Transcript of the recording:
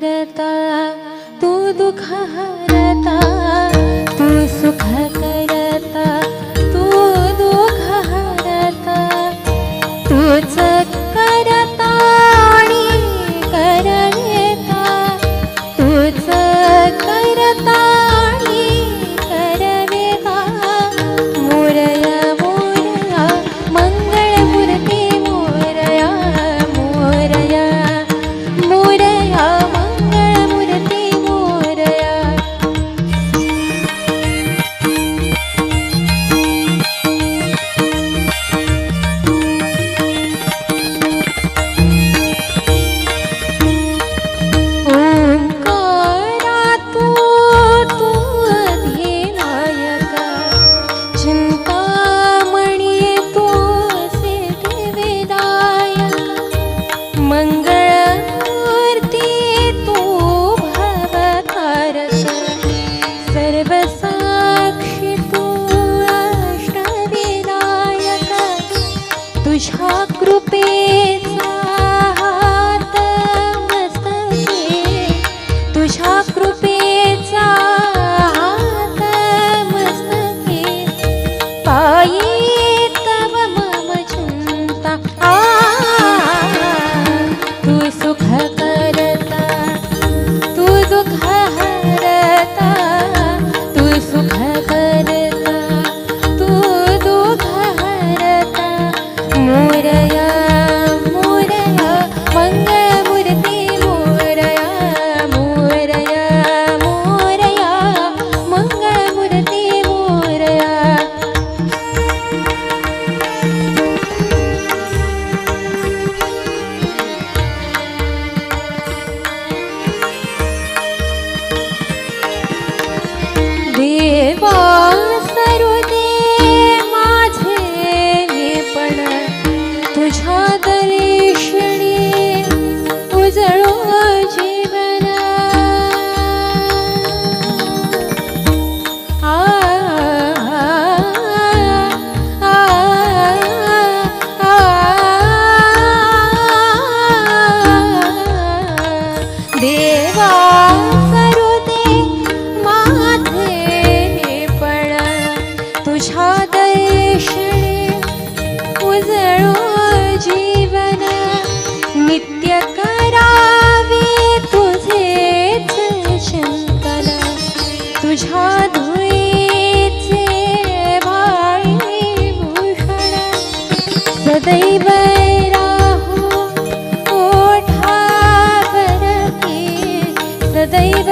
करता, तू दुःख हरता, तू सुख करता, तू दुःख हरता, तूच करता आणि करविता, तूच करता आणि करविता. मोरया मोरया मंगळमूर्ती मोरया मोरया मोरया मंगळमूर्ती मोरया. ओंकारा तू तू अधिनायका, चिंतामणी तू सिद्धिविनायका, मंगळमूर्ती तू भवतारक, सर्वसाक्षी तू अष्टविनायका. तुझ्या कृपेचा हात मस्तके, तुझ्या कृपेचा हात मस्तके, पायी तव मम चिंता. तू सुख करता, तू दुःख हरता, तू सुख करता, तू दुःख हरता. मोरया मोरया मंगळमूर्ती मोरया मोरया मोरया मंगळमूर्ती मोरया. देवा सरुदे माझे पण, तुझ्या दर्शनी उजळो जीवन. आ आ आ देवा सरुदे माझे पण, तुझ्या दर्शनी उजळो जीवन. नित्य करावे तुझेच चिंतन, तुझ्या धुळीचे भाळी भूषण. सदैव राहो ओठावरती, सदैव